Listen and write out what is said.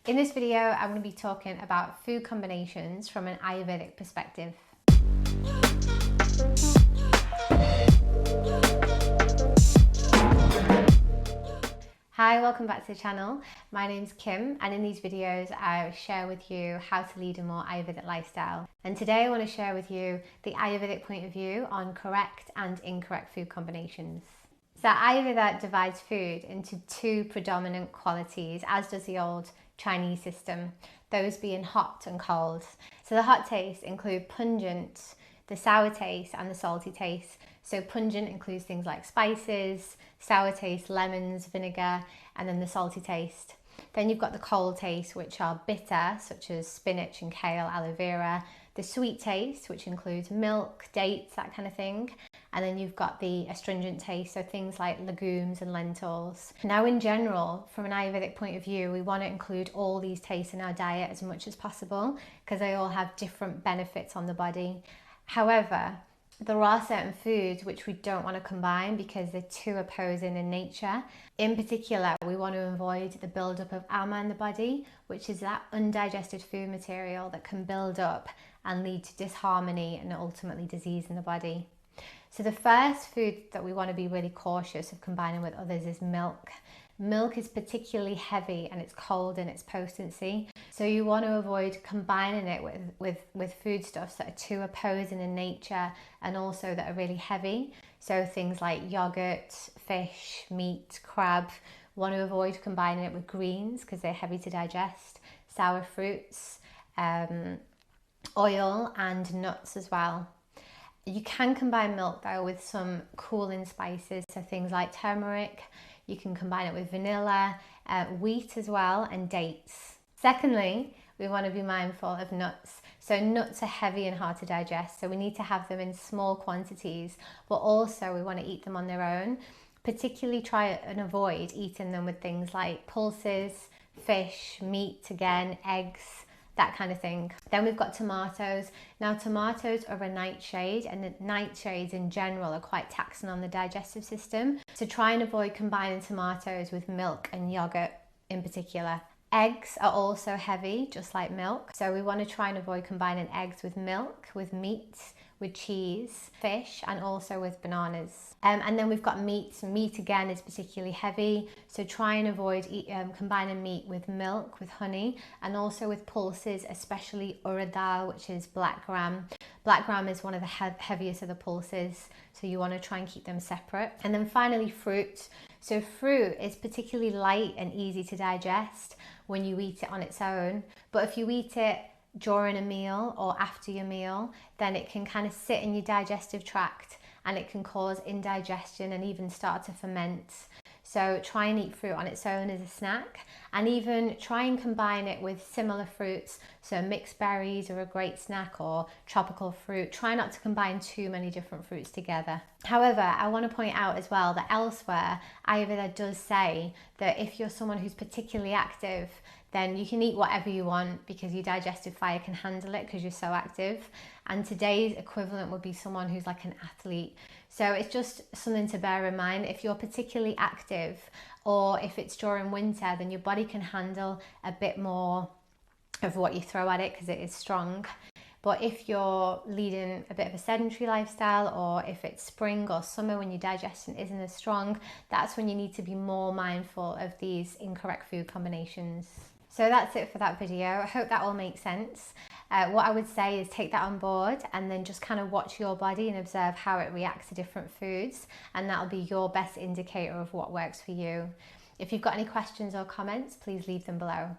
In this video, I'm going to be talking about food combinations from an Ayurvedic perspective. Hi, welcome back to the channel. My name's Kim, and in these videos I share with you how to lead a more Ayurvedic lifestyle. And today I want to share with you the Ayurvedic point of view on correct and incorrect food combinations. So Ayurveda divides food into two predominant qualities, as does the old Chinese system, those being hot and cold. So the hot tastes include pungent, the sour taste and the salty taste. So pungent includes things like spices, sour taste, lemons, vinegar, and then the salty taste. Then you've got the cold taste, which are bitter, such as spinach and kale, aloe vera. The sweet taste, which includes milk, dates, that kind of thing. And then you've got the astringent taste, so things like legumes and lentils. Now in general, from an Ayurvedic point of view, we want to include all these tastes in our diet as much as possible because they all have different benefits on the body. However, there are certain foods which we don't want to combine because they're too opposing in nature. In particular, we want to avoid the buildup of ama in the body, which is that undigested food material that can build up and lead to disharmony and ultimately disease in the body. So the first food that we want to be really cautious of combining with others is milk. Milk is particularly heavy and it's cold in its potency. So you want to avoid combining it with foodstuffs that are too opposing in nature and also that are really heavy. So things like yogurt, fish, meat, crab. Want to avoid combining it with greens because they're heavy to digest, sour fruits, oil and nuts as well. You can combine milk though with some cooling spices, so things like turmeric. You can combine it with vanilla, wheat as well, and dates. Secondly, we want to be mindful of nuts. So nuts are heavy and hard to digest, so we need to have them in small quantities, but also we want to eat them on their own. Particularly try and avoid eating them with things like pulses, fish, meat again, eggs, that kind of thing. Then we've got tomatoes. Now tomatoes are a nightshade, and the nightshades in general are quite taxing on the digestive system. So try and avoid combining tomatoes with milk and yogurt in particular. Eggs are also heavy, just like milk. So we want to try and avoid combining eggs with milk, with meat, with cheese, fish, and also with bananas. And then we've got meat. Meat again is particularly heavy, so try and avoid combining meat with milk, with honey, and also with pulses, especially urad dal, which is black gram. Black gram is one of the heaviest of the pulses, so you want to try and keep them separate. And then finally, fruit. So fruit is particularly light and easy to digest when you eat it on its own, but if you eat it during a meal or after your meal, then it can kind of sit in your digestive tract and it can cause indigestion and even start to ferment. So try and eat fruit on its own as a snack, and even try and combine it with similar fruits. So mixed berries are a great snack, or tropical fruit. Try not to combine too many different fruits together. However, I want to point out as well that elsewhere, Ayurveda does say that if you're someone who's particularly active, then you can eat whatever you want because your digestive fire can handle it because you're so active. And today's equivalent would be someone who's like an athlete. So it's just something to bear in mind. If you're particularly active, or if it's during winter, then your body can handle a bit more of what you throw at it because it is strong. But if you're leading a bit of a sedentary lifestyle, or if it's spring or summer when your digestion isn't as strong, that's when you need to be more mindful of these incorrect food combinations. So that's it for that video. I hope that all makes sense. What I would say is take that on board and then just kind of watch your body and observe how it reacts to different foods, and that'll be your best indicator of what works for you. If you've got any questions or comments, please leave them below.